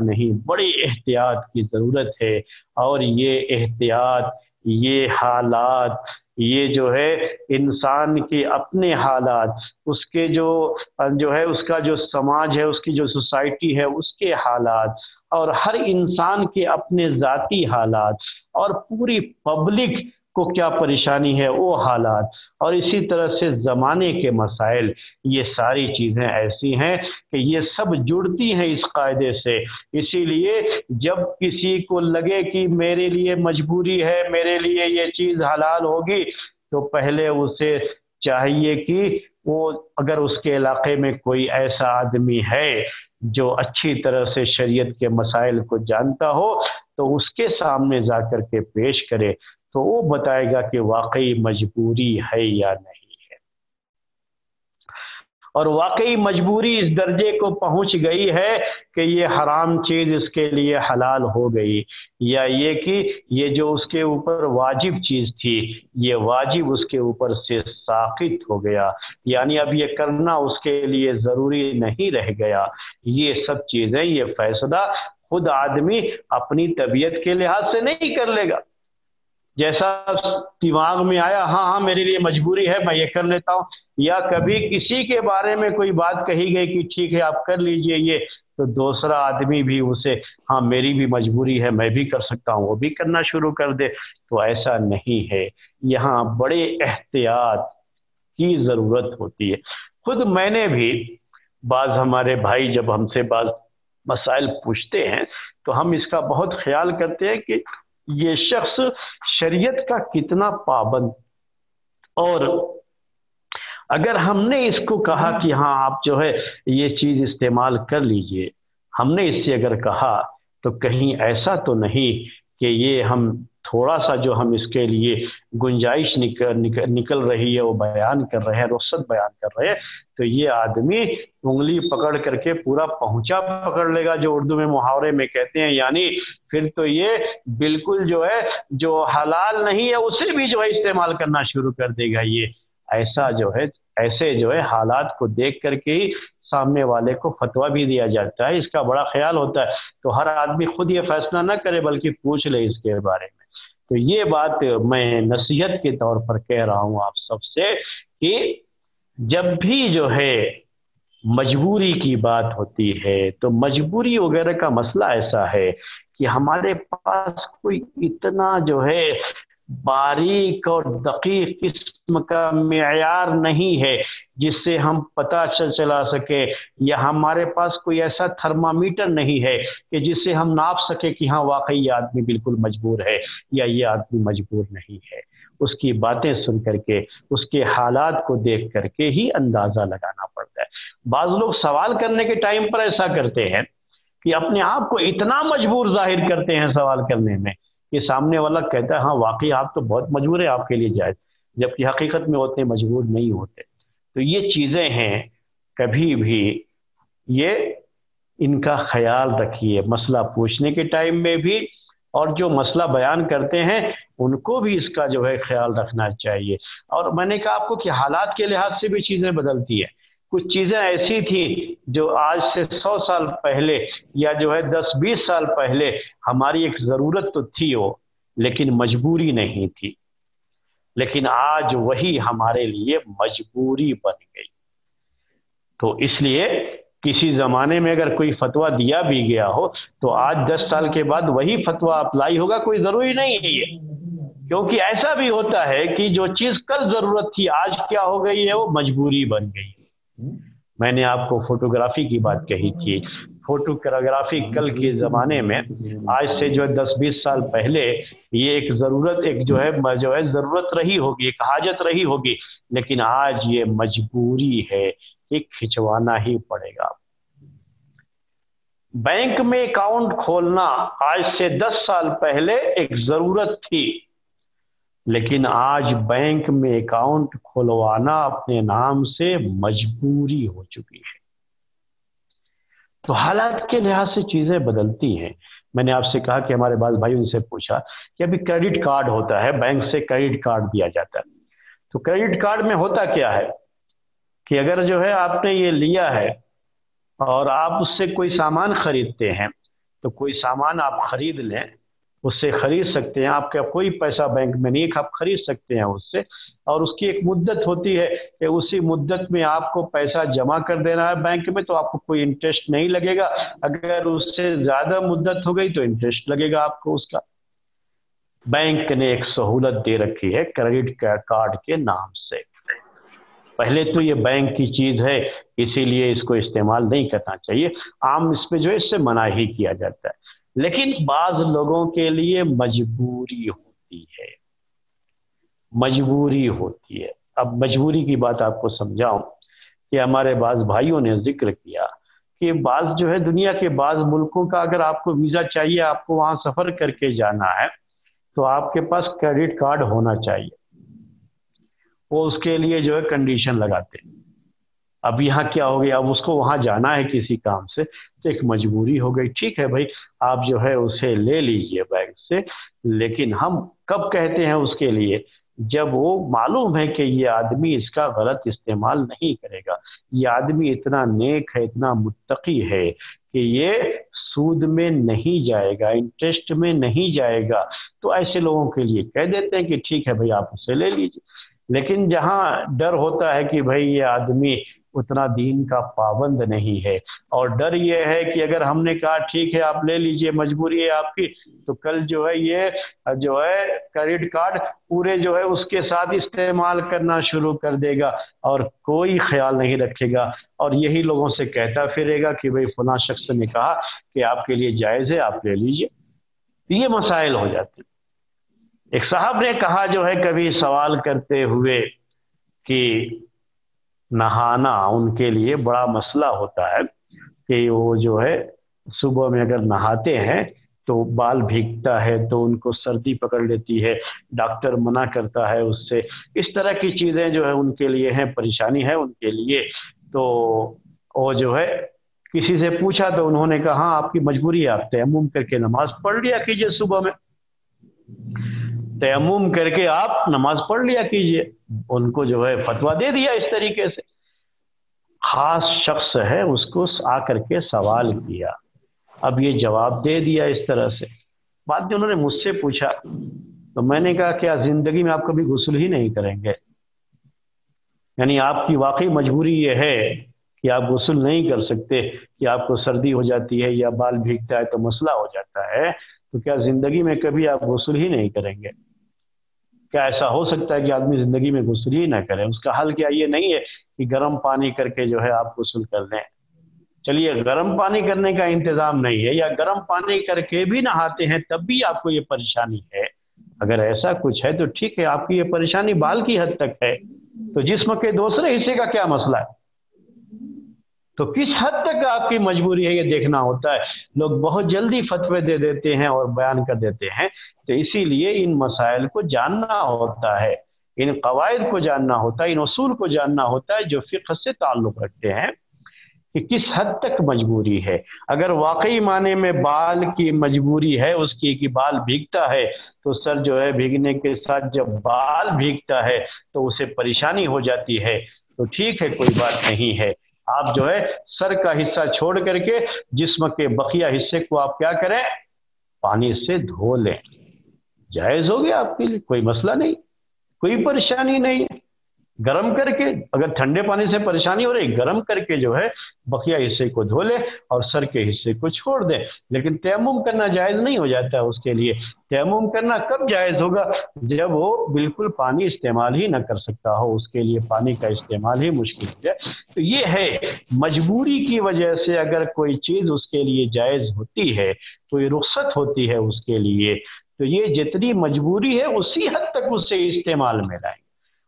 نہیں، بڑی احتیاط کی ضرورت ہے۔ اور یہ احتیاط، یہ حالات، یہ جو ہے انسان کے اپنے حالات، اس کے جو ہے اس کا جو سماج ہے، اس کی جو سوسائٹی ہے، اس کے حالات، اور ہر انسان کے اپنے ذاتی حالات، اور پوری پبلک کو کیا پریشانی ہے وہ حالات، اور اسی طرح سے زمانے کے مسائل، یہ ساری چیزیں ایسی ہیں کہ یہ سب جڑتی ہیں اس قاعدے سے۔ اسی لیے جب کسی کو لگے کہ میرے لیے مجبوری ہے، میرے لیے یہ چیز حلال ہوگی، تو پہلے اسے چاہیے کہ وہ، اگر اس کے علاقے میں کوئی ایسا آدمی ہے جو اچھی طرح سے شریعت کے مسائل کو جانتا ہو، تو اس کے سامنے جا کر کے پیش کرے، تو وہ بتائے گا کہ واقعی مجبوری ہے یا نہیں ہے۔ اور واقعی مجبوری اس درجے کو پہنچ گئی ہے کہ یہ حرام چیز اس کے لیے حلال ہو گئی، یا یہ کہ یہ جو اس کے اوپر واجب چیز تھی، یہ واجب اس کے اوپر سے ساقط ہو گیا، یعنی اب یہ کرنا اس کے لیے ضروری نہیں رہ گیا۔ یہ سب چیزیں، یہ فیصلہ خود آدمی اپنی طبیعت کے لحاظ سے نہیں کر لے گا، جیسا دماغ میں آیا، ہاں ہاں میرے لیے مجبوری ہے میں یہ کر لیتا ہوں، یا کبھی کسی کے بارے میں کوئی بات کہی گئی کہ ٹھیک ہے آپ کر لیجئے یہ، تو دوسرا آدمی بھی اسے، ہاں میری بھی مجبوری ہے میں بھی کر سکتا ہوں، وہ بھی کرنا شروع کر دے۔ تو ایسا نہیں ہے، یہاں بڑے احتیاط کی ضرورت ہوتی ہے۔ خود میں نے بھی، بعض ہمارے بھائی جب ہم سے بعض مسائل پوچھتے ہیں تو ہم اس کا بہت خیال کرتے ہیں کہ یہ شخص شریعت کا کتنا پابند، اور اگر ہم نے اس کو کہا کہ ہاں آپ جو ہے یہ چیز استعمال کر لیجئے، ہم نے اس سے اگر کہا تو کہیں ایسا تو نہیں کہ یہ ہم تھوڑا سا جو ہم اس کے لیے گنجائش نکل رہی ہے وہ بیان کر رہے ہیں، رخصت بیان کر رہے ہیں، تو یہ آدمی انگلی پکڑ کر کے پورا پہنچا پکڑ لے گا، جو اردو میں محاورے میں کہتے ہیں، یعنی پھر تو یہ بالکل جو ہے جو حلال نہیں ہے اسے بھی جو ہے استعمال کرنا شروع کر دے گا۔ یہ ایسا جو ہے، ایسے جو ہے حالات کو دیکھ کر کے ہی سامنے والے کو فتویٰ بھی دیا جاتا ہے، اس کا بڑا خیال ہوتا ہے۔ تو ہر آدمی خود یہ فیصلہ نہ کرے بلکہ پوچھ لے اس کے بارے میں۔ تو یہ بات میں نصیحت کے طور پر کہہ رہا ہوں آپ سب سے کہ جب بھی جو ہے مجبوری کی بات ہوتی ہے تو مجبوری وغیرہ کا مسئلہ ایسا ہے کہ ہمارے پاس کوئی اتنا جو ہے باریک اور دقیق قسم کا معیار نہیں ہے جس سے ہم پتہ چلا سکے، یا ہمارے پاس کوئی ایسا تھرمامیٹر نہیں ہے کہ جس سے ہم ناپ سکے کہ ہاں واقعی یہ آدمی بالکل مجبور ہے یا یہ آدمی مجبور نہیں ہے۔ اس کی باتیں سن کر کے، اس کے حالات کو دیکھ کر کے ہی اندازہ لگانا پڑتا ہے۔ بعض لوگ سوال کرنے کے ٹائم پر ایسا کرتے ہیں کہ اپنے آپ کو اتنا مجبور ظاہر کرتے ہیں سوال کرنے میں کہ سامنے والا کہتا ہے ہاں واقعی آپ تو بہت مجبور ہیں، آپ کے لیے جائز، جبکہ حقیقت میں ہوتے مجبور نہیں ہوتے۔ تو یہ چیزیں ہیں، کبھی بھی یہ ان کا خیال رکھیے، مسئلہ پوچھنے کے ٹائم میں بھی اور جو مسئلہ بیان کرتے ہیں ان کو بھی اس کا جو ہے خیال رکھنا چاہیے۔ اور میں نے کہا آپ کو کہ حالات کے لحاظ سے بھی چیزیں بدلتی ہیں، کچھ چیزیں ایسی تھیں جو آج سے 100 سال پہلے یا جو ہے 10-20 سال پہلے ہماری ایک ضرورت تو تھی وہ، لیکن مجبوری نہیں تھی، لیکن آج وہی ہمارے لیے مجبوری بن گئی۔ تو اس لیے کسی زمانے میں اگر کوئی فتویٰ دیا بھی گیا ہو تو آج 10 سال کے بعد وہی فتویٰ اپلائی ہوگا، کوئی ضروری نہیں ہے یہ، کیونکہ ایسا بھی ہوتا ہے کہ جو چیز کل ضرورت تھی آج کیا ہو گئی ہے، وہ مجبوری بن گئی۔ میں نے آپ کو فوٹوگرافی کی بات کہی تھی، فوٹوگرافی کل کے زمانے میں آج سے جو ہے 10-20 سال پہلے یہ ایک ضرورت، ایک جو ہے ضرورت رہی ہوگی، ایک حاجت رہی ہوگی، لیکن آج یہ مجبوری ہے کہ کھنچوانا ہی پڑے گا۔ بینک میں اکاؤنٹ کھولنا آج سے 10 سال پہلے ایک ضرورت تھی، لیکن آج بینک میں اکاؤنٹ کھلوانا اپنے نام سے مجبوری ہو چکی ہے۔ تو حالات کے لحاظ سے چیزیں بدلتی ہیں۔ میں نے آپ سے کہا کہ ہمارے بعض بھائیوں سے پوچھا کہ ابھی کریڈٹ کارڈ ہوتا ہے، بینک سے کریڈٹ کارڈ دیا جاتا ہے، تو کریڈٹ کارڈ میں ہوتا کیا ہے کہ اگر جو ہے آپ نے یہ لیا ہے اور آپ اس سے کوئی سامان خریدتے ہیں، تو کوئی سامان آپ خرید لیں، اس سے خرید سکتے ہیں، آپ کا کوئی پیسہ بینک میں نہیں، آپ خرید سکتے ہیں اس سے، اور اس کی ایک مدت ہوتی ہے کہ اسی مدت میں آپ کو پیسہ جمع کر دینا ہے بینک میں، تو آپ کو کوئی انٹرسٹ نہیں لگے گا، اگر اس سے زیادہ مدت ہو گئی تو انٹرسٹ لگے گا آپ کو اس کا۔ بینک نے ایک سہولت دے رکھی ہے کریڈٹ کارڈ کے نام سے۔ پہلے تو یہ بینک کی چیز ہے، اسی لیے اس کو استعمال نہیں کرنا چاہیے، عام اس پہ جو ہے اس سے منع ہی کیا جاتا ہے، لیکن بعض لوگوں کے لیے مجبوری ہوتی ہے، مجبوری ہوتی ہے۔ اب مجبوری کی بات آپ کو سمجھاؤں کہ ہمارے بعض بھائیوں نے ذکر کیا کہ بعض جو ہے دنیا کے بعض ملکوں کا اگر آپ کو ویزا چاہیے، آپ کو وہاں سفر کر کے جانا ہے، تو آپ کے پاس کریڈٹ کارڈ ہونا چاہیے، وہ اس کے لیے جو ہے کنڈیشن لگاتے ہیں۔ اب یہاں کیا ہو گیا، اب اس کو وہاں جانا ہے کسی کام سے، تو ایک مجبوری ہو گئی، ٹھیک ہے بھائی آپ جو ہے اسے لے لیجئے بینک سے، لیکن ہم کب کہتے ہیں اس کے لیے، جب وہ معلوم ہے کہ یہ آدمی اس کا غلط استعمال نہیں کرے گا، یہ آدمی اتنا نیک ہے، اتنا متقی ہے کہ یہ سود میں نہیں جائے گا، انٹرسٹ میں نہیں جائے گا، تو ایسے لوگوں کے لیے کہہ دیتے ہیں کہ ٹھیک ہے بھائی آپ اسے لے لیجئے۔ لیکن جہاں ڈر ہوتا ہے کہ بھائی یہ آدمی اتنا دین کا پابند نہیں ہے، اور ڈر یہ ہے کہ اگر ہم نے کہا ٹھیک ہے آپ لے لیجئے، مجبوری ہے آپ کی، تو کل جو ہے یہ جو ہے کریڈٹ کارڈ پورے جو ہے اس کے ساتھ استعمال کرنا شروع کر دے گا، اور کوئی خیال نہیں رکھے گا، اور یہی لوگوں سے کہتا پھرے گا کہ بھئی فلاں شخص نے کہا کہ آپ کے لیے جائز ہے آپ لے لیجئے۔ یہ مسائل ہو جاتے ہیں۔ ایک صاحب نے کہا جو ہے کبھی سوال کرتے ہوئے کہ نہانا ان کے لیے بڑا مسئلہ ہوتا ہے، کہ وہ جو ہے صبح میں اگر نہاتے ہیں تو بال بھیگتا ہے تو ان کو سردی پکڑ لیتی ہے، ڈاکٹر منع کرتا ہے اس سے، اس طرح کی چیزیں جو ہے ان کے لیے ہیں، پریشانی ہے ان کے لیے۔ تو وہ جو ہے کسی سے پوچھا تو انہوں نے کہا ہاں آپ کی مجبوری ہے، آپ تیمم کر کے نماز پڑھ لیا کیجئے، صبح میں تیمم کر کے آپ نماز پڑھ لیا کیجئے۔ ان کو جو ہے فتویٰ دے دیا اس طریقے سے۔ خاص شخص ہے، اس کو آ کر کے سوال کیا، اب یہ جواب دے دیا اس طرح سے۔ بعد میں انہوں نے مجھ سے پوچھا تو میں نے کہا کیا زندگی میں آپ کبھی غسل ہی نہیں کریں گے؟ یعنی آپ کی واقعی مجبوری یہ ہے کہ آپ غسل نہیں کر سکتے، کہ آپ کو سردی ہو جاتی ہے یا بال بھیگتا ہے تو مسئلہ ہو جاتا ہے، تو کیا زندگی میں کبھی آپ غسل ہی نہیں کریں گے؟ کیا ایسا ہو سکتا ہے کہ آدمی زندگی میں غسل ہی نہ کرے؟ اس کا حل کیا یہ نہیں ہے کہ گرم پانی کر کے جو ہے آپ غسل کر لیں؟ چلیے گرم پانی کرنے کا انتظام نہیں ہے، یا گرم پانی کر کے بھی نہاتے ہیں تب بھی آپ کو یہ پریشانی ہے، اگر ایسا کچھ ہے تو ٹھیک ہے، آپ کی یہ پریشانی بال کی حد تک ہے، تو جسم کے دوسرے حصے کا کیا مسئلہ ہے؟ تو کس حد تک آپ کی مجبوری ہے یہ دیکھنا ہوتا ہے۔ لوگ بہت جلدی فتوے دے دیتے ہیں اور بیان کر دیتے ہیں، تو اسی لیے ان مسائل کو جاننا ہوتا ہے، ان قواعد کو جاننا ہوتا ہے، ان اصول کو جاننا ہوتا ہے جو فقہ سے تعلق رکھتے ہیں۔ کہ کس حد تک مجبوری ہے۔ اگر واقعی معنی میں بال کی مجبوری ہے اس کی کہ بال بھیگتا ہے، تو سر جو ہے بھیگنے کے ساتھ جب بال بھیگتا ہے تو اسے پریشانی ہو جاتی ہے، تو ٹھیک ہے، کوئی بات نہیں ہے، آپ جو ہے سر کا حصہ چھوڑ کر کے جسم کے بقیہ حصے کو آپ کیا کریں، پانی سے دھو لیں، جائز ہو گیا آپ کے لیے، کوئی مسئلہ نہیں، کوئی پریشانی نہیں ہے۔ گرم کر کے، اگر ٹھنڈے پانی سے پریشانی ہو رہی، گرم کر کے جو ہے بقیہ حصے کو دھو لے اور سر کے حصے کو چھوڑ دے۔ لیکن تیمم کرنا جائز نہیں ہو جاتا ہے اس کے لیے۔ تیمم کرنا کب جائز ہوگا؟ جب وہ بالکل پانی استعمال ہی نہ کر سکتا ہو، اس کے لیے پانی کا استعمال ہی مشکل ہو جائے۔ تو یہ ہے مجبوری کی وجہ سے اگر کوئی چیز اس کے لیے جائز ہوتی ہے، کوئی رخصت ہوتی ہے اس کے لیے، تو یہ جتنی مجبوری ہے اسی حد تک اسے استعمال میں لائیں،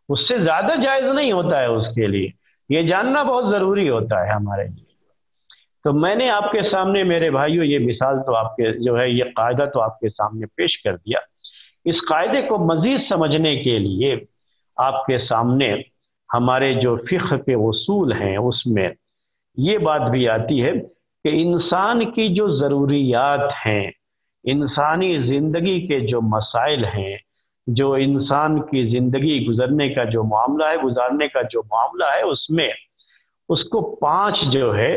اس سے زیادہ جائز نہیں ہوتا ہے اس کے لیے۔ یہ جاننا بہت ضروری ہوتا ہے ہمارے لیے۔ تو میں نے آپ کے سامنے میرے بھائیوں یہ مثال تو آپ کے جو ہے یہ قاعدہ تو آپ کے سامنے پیش کر دیا۔ اس قاعدے کو مزید سمجھنے کے لیے آپ کے سامنے ہمارے جو فقہ کے اصول ہیں اس میں یہ بات بھی آتی ہے کہ انسان کی جو ضروریات ہیں، انسانی زندگی کے جو مسائل ہیں، جو انسان کی زندگی گزارنے کا جو معاملہ ہے اس میں اس کو 5 جو ہے،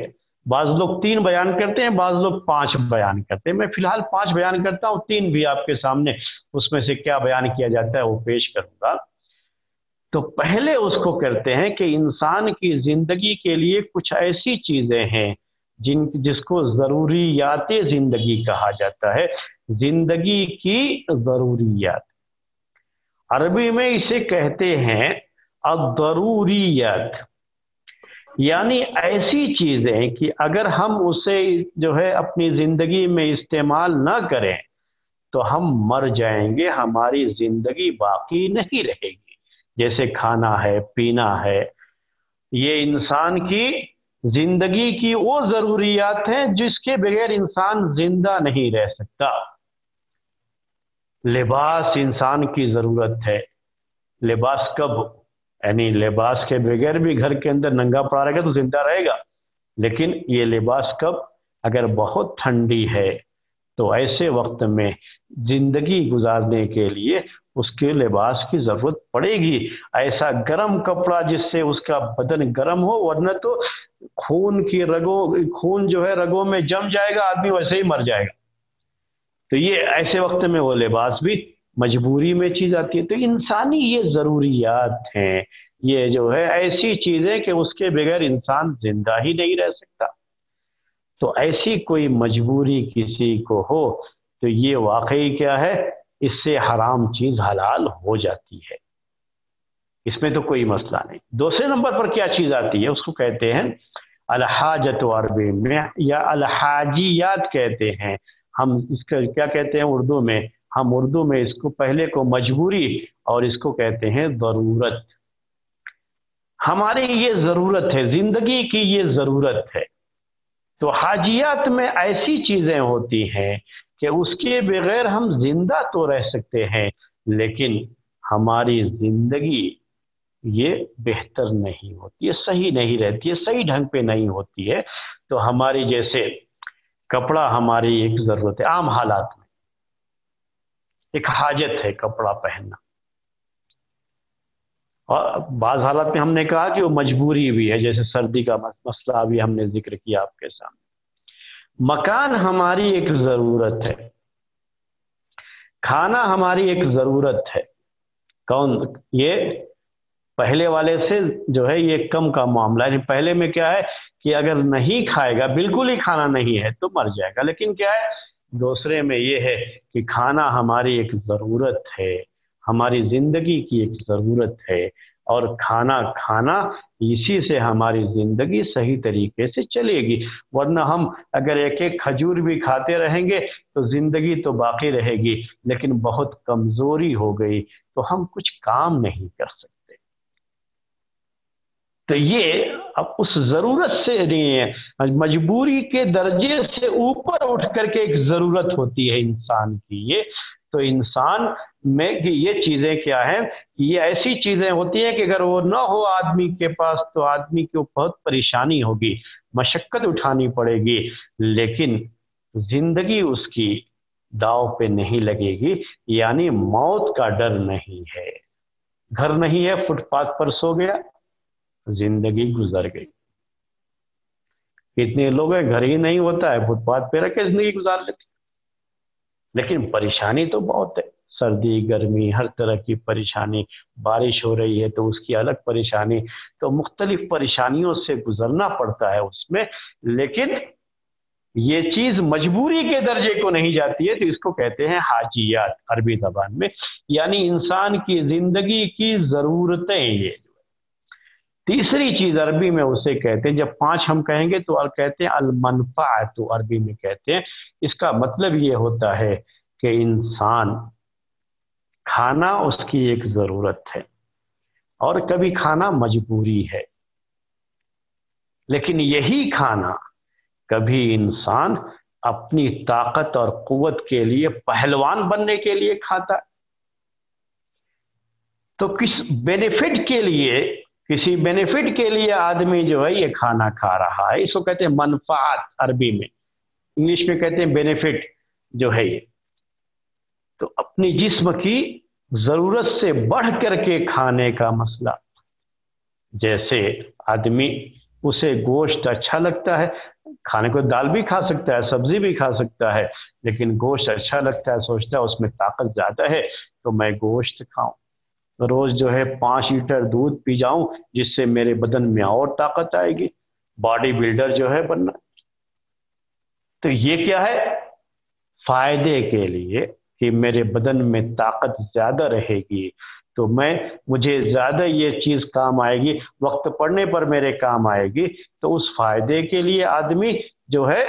بعض لوگ 3 بیان کرتے ہیں، بعض لوگ 5 بیان کرتے ہیں۔ میں فی الحال 5 بیان کرتا ہوں، 3 بھی آپ کے سامنے اس میں سے کیا بیان کیا جاتا ہے وہ پیش کروں گا۔ تو پہلے اس کو کرتے ہیں کہ انسان کی زندگی کے لیے کچھ ایسی چیزیں ہیں جس کو ضروریات زندگی کہا جاتا ہے، زندگی کی ضروریات۔ عربی میں اسے کہتے ہیں الضروریات، یعنی ایسی چیزیں کہ اگر ہم اسے جو ہے اپنی زندگی میں استعمال نہ کریں تو ہم مر جائیں گے، ہماری زندگی باقی نہیں رہے گی۔ جیسے کھانا ہے، پینا ہے، یہ انسان کی زندگی کی وہ ضروریات ہیں جس کے بغیر انسان زندہ نہیں رہ سکتا۔ لباس انسان کی ضرورت ہے، لباس کب؟ یعنی لباس کے بغیر بھی گھر کے اندر ننگا پڑا رہے گا تو زندہ رہے گا، لیکن یہ لباس کب؟ اگر بہت ٹھنڈی ہے تو ایسے وقت میں زندگی گزارنے کے لیے اس کے لباس کی ضرورت پڑے گی، ایسا گرم کپڑا جس سے اس کا بدن گرم ہو، ورنہ تو خون جو ہے رگوں میں جم جائے گا، آدمی ویسے ہی مر جائے گا۔ تو یہ ایسے وقت میں وہ لباس بھی مجبوری میں چیز آتی ہے۔ تو انسانی یہ ضروریات ہیں، یہ جو ہے ایسی چیزیں کہ اس کے بغیر انسان زندہ ہی نہیں رہ سکتا۔ تو ایسی کوئی مجبوری کسی کو ہو تو یہ واقعی کیا ہے، اس سے حرام چیز حلال ہو جاتی ہے، اس میں تو کوئی مسئلہ نہیں۔ دوسرے نمبر پر کیا چیز آتی ہے، اس کو کہتے ہیں الحاجت، عربی میں یا الحاجیات کہتے ہیں۔ ہم اس کا کیا کہتے ہیں اردو میں؟ ہم اردو میں اس کو پہلے کو مجبوری اور اس کو کہتے ہیں ضرورت۔ ہماری یہ ضرورت ہے، زندگی کی یہ ضرورت ہے۔ تو حاجیات میں ایسی چیزیں ہوتی ہیں کہ اس کے بغیر ہم زندہ تو رہ سکتے ہیں، لیکن ہماری زندگی یہ بہتر نہیں ہوتی ہے، صحیح نہیں رہتی ہے، صحیح ڈھنگ پہ نہیں ہوتی ہے۔ تو ہماری جیسے کپڑا ہماری ایک ضرورت ہے، عام حالات میں ایک حاجت ہے کپڑا پہننا، اور بعض حالات میں ہم نے کہا کہ وہ مجبوری بھی ہے، جیسے سردی کا مسئلہ ابھی ہم نے ذکر کیا آپ کے سامنے۔ مکان ہماری ایک ضرورت ہے، کھانا ہماری ایک ضرورت ہے۔ یہ پہلے والے سے جو ہے یہ کم کا معاملہ ہے۔ پہلے میں کیا ہے کہ اگر نہیں کھائے گا، بالکل ہی کھانا نہیں ہے تو مر جائے گا، لیکن کیا ہے دوسرے میں یہ ہے کہ کھانا ہماری ایک ضرورت ہے، ہماری زندگی کی ایک ضرورت ہے، اور کھانا اسی سے ہماری زندگی صحیح طریقے سے چلے گی۔ ورنہ ہم اگر ایک ایک کھجور بھی کھاتے رہیں گے تو زندگی تو باقی رہے گی، لیکن بہت کمزوری ہو گئی تو ہم کچھ کام نہیں کر سکتے۔ تو یہ اب اس ضرورت سے نہیں ہے، مجبوری کے درجے سے اوپر اٹھ کر کے ایک ضرورت ہوتی ہے انسان کی، یہ تو انسان میں یہ چیزیں کیا ہیں، یہ ایسی چیزیں ہوتی ہیں کہ اگر وہ نہ ہو آدمی کے پاس تو آدمی کو بہت پریشانی ہوگی، مشقت اٹھانی پڑے گی، لیکن زندگی اس کی داؤ پہ نہیں لگے گی، یعنی موت کا ڈر نہیں ہے۔ گھر نہیں ہے، فٹ پاتھ پر سو گیا، زندگی گزر گئی۔ کتنے لوگ ہیں گھر ہی نہیں ہوتا ہے، فٹ پاتھ پہ رکھ کے زندگی گزار لیتے، لیکن پریشانی تو بہت ہے، سردی گرمی ہر طرح کی پریشانی، بارش ہو رہی ہے تو اس کی الگ پریشانی، تو مختلف پریشانیوں سے گزرنا پڑتا ہے اس میں، لیکن یہ چیز مجبوری کے درجے کو نہیں جاتی ہے، تو اس کو کہتے ہیں حاجیات عربی زبان میں، یعنی انسان کی زندگی کی ضرورتیں۔ یہ تیسری چیز عربی میں اسے کہتے ہیں، جب 5 ہم کہیں گے تو کہتے ہیں المنفعت، عربی میں کہتے ہیں، اس کا مطلب یہ ہوتا ہے کہ انسان کھانا اس کی ایک ضرورت ہے، اور کبھی کھانا مجبوری ہے، لیکن یہی کھانا کبھی انسان اپنی طاقت اور قوت کے لیے، پہلوان بننے کے لیے کھاتا ہے، تو کسی بینیفٹ کے لیے آدمی جو ہے یہ کھانا کھا رہا ہے، اس کو کہتے ہیں منفعت عربی میں، انگلش میں کہتے ہیں بینیفٹ جو ہے یہ، تو اپنی جسم کی ضرورت سے بڑھ کر کے کھانے کا مسئلہ، جیسے آدمی اسے گوشت اچھا لگتا ہے، کھانے کو دال بھی کھا سکتا ہے، سبزی بھی کھا سکتا ہے، لیکن گوشت اچھا لگتا ہے، سوچتا ہے اس میں طاقت زیادہ ہے تو میں گوشت کھاؤں، روز جو ہے 5 لیٹر دودھ پی جاؤں جس سے میرے بدن میں اور طاقت آئے گی، باڈی بلڈر جو ہے بننا۔ تو یہ کیا ہے؟ فائدے کے لیے کہ میرے بدن میں طاقت زیادہ رہے گی تو مجھے زیادہ یہ چیز کام آئے گی، وقت پڑنے پر میرے کام آئے گی، تو اس فائدے کے لیے آدمی جو ہے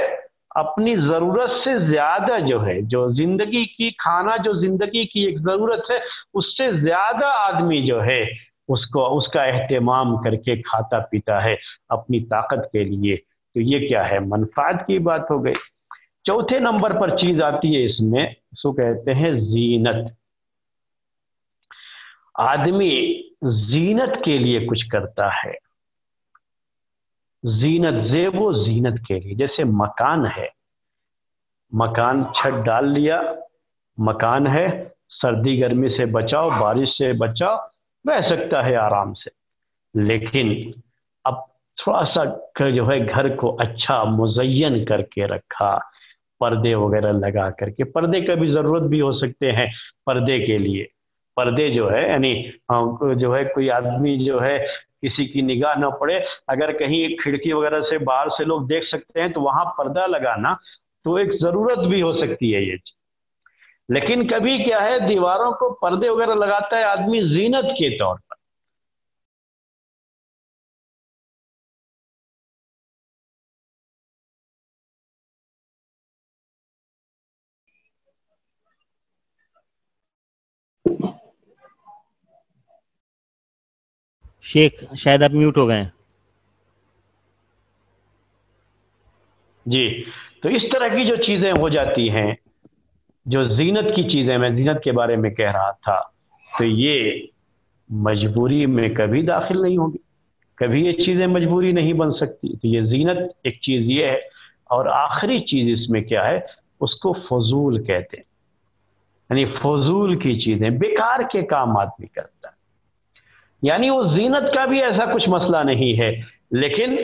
اپنی ضرورت سے زیادہ جو ہے، جو زندگی کی کھانا جو زندگی کی ایک ضرورت ہے، اس سے زیادہ آدمی جو ہے اس کا اہتمام کر کے کھاتا پیتا ہے اپنی طاقت کے لیے، تو یہ کیا ہے؟ منفعت کی بات ہو گئی۔ چوتھے نمبر پر چیز آتی ہے اس میں، اس کو کہتے ہیں زینت۔ آدمی زینت کے لیے کچھ کرتا ہے، زینت، زیب و زینت کے لیے، جیسے مکان ہے، مکان چھت ڈال لیا، مکان ہے، سردی گرمی سے بچاؤ، بارش سے بچاؤ، رہ سکتا ہے آرام سے، لیکن اب تھوڑا سا جو ہے گھر کو اچھا مزین کر کے رکھا، پردے وغیرہ لگا کر کے، پردے کا بھی ضرورت بھی ہو سکتے ہیں، پردے کے لیے پردے جو ہے یعنی جو ہے کوئی آدمی جو ہے کسی کی نگاہ نہ پڑے، اگر کہیں ایک کھڑکی وغیرہ سے باہر سے لوگ دیکھ سکتے ہیں تو وہاں پردہ لگانا تو ایک ضرورت بھی ہو سکتی ہے یہ چیز، لیکن کبھی کیا ہے دیواروں کو پردے وغیرہ لگاتا ہے آدمی زینت کے طور پر۔ شیخ شاید آپ میوٹ ہو گئے ہیں۔ جی، تو اس طرح کی جو چیزیں ہو جاتی ہیں، جو زینت کی چیزیں، میں زینت کے بارے میں کہہ رہا تھا، تو یہ مجبوری میں کبھی داخل نہیں ہوگی، کبھی یہ چیزیں مجبوری نہیں بن سکتی، تو یہ زینت ایک چیز یہ ہے۔ اور آخری چیز اس میں کیا ہے؟ اس کو فضول کہتے ہیں، یعنی فضول کی چیزیں، بیکار کے کام آدمی کرتا ہے، یعنی وہ زینت کا بھی ایسا کچھ مسئلہ نہیں ہے، لیکن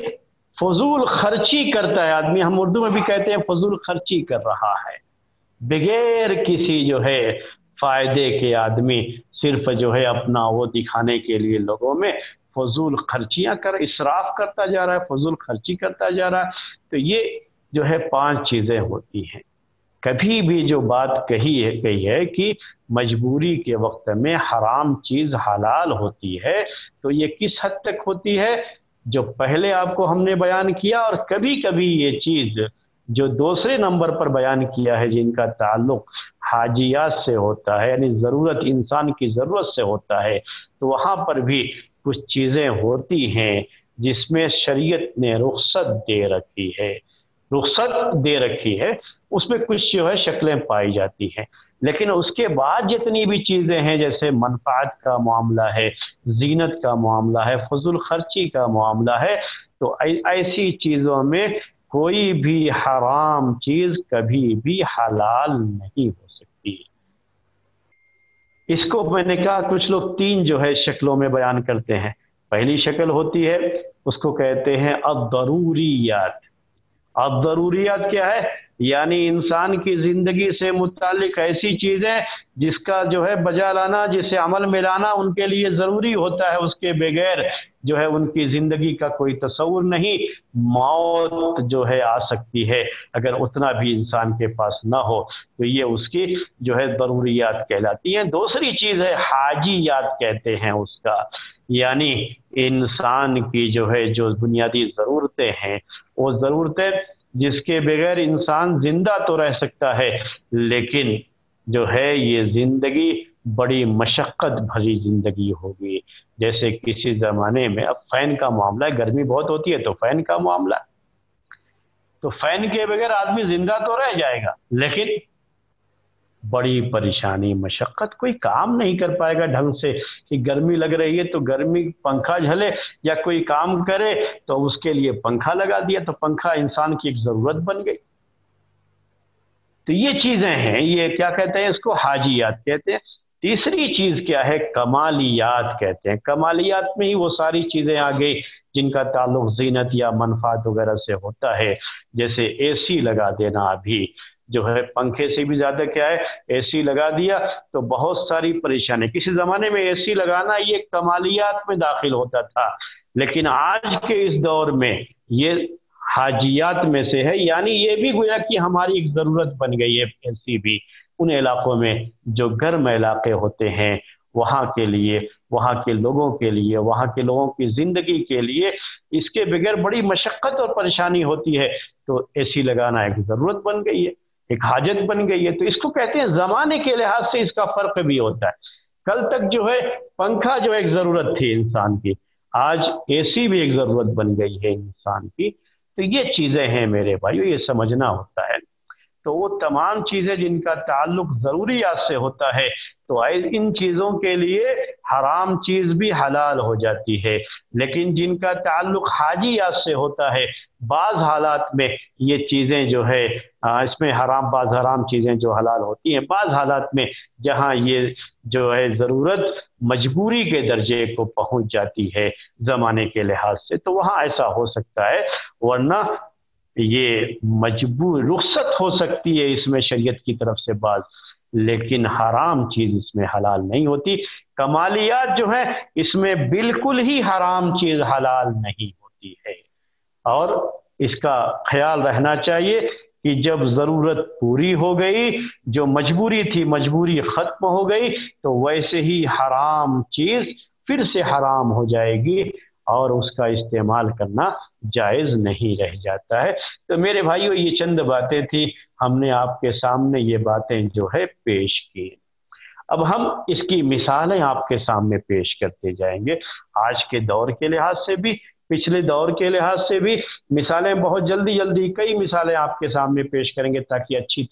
فضول خرچی کرتا ہے آدمی، ہم اردو میں بھی کہتے ہیں فضول خرچی کر رہا ہے، بغیر کسی جو ہے فائدے کے آدمی صرف جو ہے اپنا وہ دکھانے کے لیے لوگوں میں فضول خرچیاں اسراف کرتا جا رہا ہے، فضول خرچی کرتا جا رہا ہے۔ تو یہ جو ہے 5 چیزیں ہوتی ہیں۔ کبھی بھی جو بات کہی ہے کہ مجبوری کے وقت میں حرام چیز حلال ہوتی ہے، تو یہ کس حد تک ہوتی ہے؟ جو پہلے آپ کو ہم نے بیان کیا، اور کبھی کبھی یہ چیز جو دوسرے نمبر پر بیان کیا ہے جن کا تعلق حاجیات سے ہوتا ہے، یعنی ضرورت، انسان کی ضرورت سے ہوتا ہے، تو وہاں پر بھی کچھ چیزیں ہوتی ہیں جس میں شریعت نے رخصت دے رکھی ہے، رخصت دے رکھی ہے، اس میں کچھ جو ہے شکلیں پائی جاتی ہیں، لیکن اس کے بعد جتنی بھی چیزیں ہیں جیسے منفعت کا معاملہ ہے، زینت کا معاملہ ہے، فضول خرچی کا معاملہ ہے، تو ایسی چیزوں میں کوئی بھی حرام چیز کبھی بھی حلال نہیں ہو سکتی۔ اس کو میں نے کہا کچھ لوگ تین جو ہے شکلوں میں بیان کرتے ہیں۔ پہلی شکل ہوتی ہے، اس کو کہتے ہیں الضروریات۔ الضروریات کیا ہے؟ یعنی انسان کی زندگی سے متعلق ایسی چیزیں جس کا جو ہے بجا لانا، جسے عمل میں لانا ان کے لیے ضروری ہوتا ہے، اس کے بغیر جو ہے ان کی زندگی کا کوئی تصور نہیں۔ موت جو ہے آ سکتی ہے اگر اتنا بھی انسان کے پاس نہ ہو، تو یہ اس کی جو ہے ضروریات کہلاتی ہیں۔ دوسری چیز ہے حاجیات کہتے ہیں اس کا، یعنی انسان کی جو ہے جو بنیادی ضرورتیں ہیں، وہ ضرورتیں جس کے بغیر انسان زندہ تو رہ سکتا ہے، لیکن جو ہے یہ زندگی بڑی مشقت بھری زندگی ہوگی۔ جیسے کسی زمانے میں اب فین کا معاملہ ہے، گرمی بہت ہوتی ہے تو فین کا معاملہ، تو فین کے بغیر آدمی زندہ تو رہ جائے گا، لیکن بڑی پریشانی مشقت، کوئی کام نہیں کر پائے گا ڈھنگ سے، کہ گرمی لگ رہی ہے تو گرمی پنکھا جھلے، یا کوئی کام کرے تو اس کے لیے پنکھا لگا دیا، تو پنکھا انسان کی ایک ضرورت بن گئی۔ تو یہ چیزیں ہیں، یہ کیا کہتے ہیں اس کو؟ حاجیات کہتے ہیں۔ تیسری چیز کیا ہے؟ کمالیات کہتے ہیں۔ کمالیات میں ہی وہ ساری چیزیں آ گئی جن کا تعلق زینت یا منفعت وغیرہ سے ہوتا ہے، جیسے اے سی لگا دینا۔ ابھی جو ہے پنکھے سے بھی زیادہ کیا ہے، اے سی لگا دیا تو بہت ساری پریشانی۔ کسی زمانے میں اے سی لگانا یہ کمالیات میں داخل ہوتا تھا، لیکن آج کے اس دور میں یہ حاجیات میں سے ہے، یعنی یہ بھی گویا کہ ہماری ایک ضرورت بن گئی ہے اے سی بھی ان علاقوں میں جو گرم علاقے ہوتے ہیں، وہاں کے لیے، وہاں کے لوگوں کے لیے، وہاں کے لوگوں کی زندگی کے لیے اس کے بغیر بڑی مشقت اور پریشانی ہوتی ہے، تو اے سی لگانا ایک ضرورت بن گئی ہے، ایک حاجت بن گئی ہے۔ تو اس کو کہتے ہیں زمانے کے لحاظ سے اس کا فرق بھی ہوتا ہے۔ کل تک جو ہے پنکھا جو ایک ضرورت تھی انسان کی، آج اے سی بھی ایک ضرورت بن گئی ہے انسان کی۔ تو یہ چیزیں ہیں میرے بھائیو، یہ سمجھنا ہوتا ہے۔ تو وہ تمام چیزیں جن کا تعلق ضروریات سے ہوتا ہے، تو ان چیزوں کے لیے حرام چیز بھی حلال ہو جاتی ہے، لیکن جن کا تعلق حاجیات سے ہوتا ہے، بعض حالات میں یہ چیزیں جو ہے اس میں بعض حرام چیزیں جو حلال ہوتی ہیں، بعض حالات میں جہاں یہ جو ہے ضرورت مجبوری کے درجے کو پہنچ جاتی ہے زمانے کے لحاظ سے، تو وہاں ایسا ہو سکتا ہے، ورنہ یہ مجبور رخصت ہو سکتی ہے اس میں شریعت کی طرف سے بعض، لیکن حرام چیز اس میں حلال نہیں ہوتی۔ کمالیات جو ہے اس میں بالکل ہی حرام چیز حلال نہیں ہوتی ہے، اور اس کا خیال رہنا چاہیے کہ جب ضرورت پوری ہو گئی، جو مجبوری تھی مجبوری ختم ہو گئی، تو ویسے ہی حرام چیز پھر سے حرام ہو جائے گی اور اس کا استعمال کرنا جائز نہیں رہ جاتا ہے۔ تو میرے بھائیو یہ چند باتیں تھی، ہم نے آپ کے سامنے یہ باتیں جو ہے پیش کی۔ اب ہم اس کی مثالیں آپ کے سامنے پیش کرتے جائیں گے، آج کے دور کے لحاظ سے بھی، پچھلے دور کے لحاظ سے بھی مثالیں بہت جلدی کئی مثالیں آپ کے سامنے پیش کریں گے، تاکہ اچھی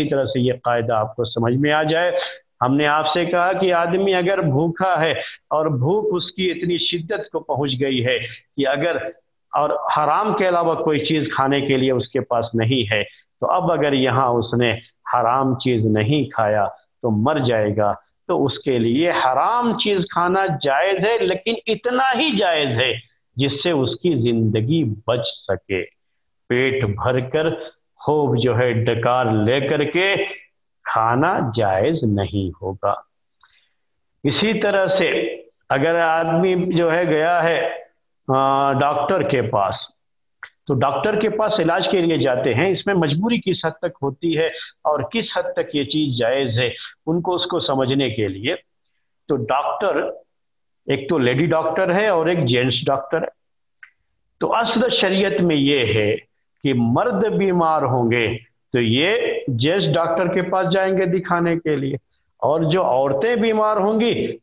طرح سے یہ قاعدہ آپ کو سمجھ میں آ جائے۔ ہم نے آپ سے کہا کہ آدمی اگر بھوکا ہے اور بھوک اس کی اتنی شدت کو پہنچ گئی ہے کہ اگر اور حرام کے علاوہ کوئی چیز کھانے کے لیے اس کے پاس نہیں ہے، تو اب اگر یہاں اس نے حرام چیز نہیں کھایا تو مر جائے گا، تو اس کے لیے حرام چیز کھانا جائز ہے، لیکن اتنا ہی جائز ہے جس سے اس کی زندگی بچ سکے۔ پیٹ بھر کر خوب جو ہے ڈکار لے کر کے کھانا جائز نہیں ہوگا۔ اسی طرح سے اگر آدمی جو ہے گیا ہے ڈاکٹر کے پاس، تو ڈاکٹر کے پاس علاج کے لیے جاتے ہیں، اس میں مجبوری کس حد تک ہوتی ہے اور کس حد تک یہ چیز جائز ہے اس کو سمجھنے کے لیے، تو ڈاکٹر ایک تو لیڈی ڈاکٹر ہے اور ایک جینٹس ڈاکٹر ہے۔ تو اصل شریعت میں یہ ہے کہ مرد بیمار ہوں گے تو یہ جینٹس ڈاکٹر کے پاس جائیں گے دکھانے کے لیے، اور جو عورتیں بیمار ہوں گی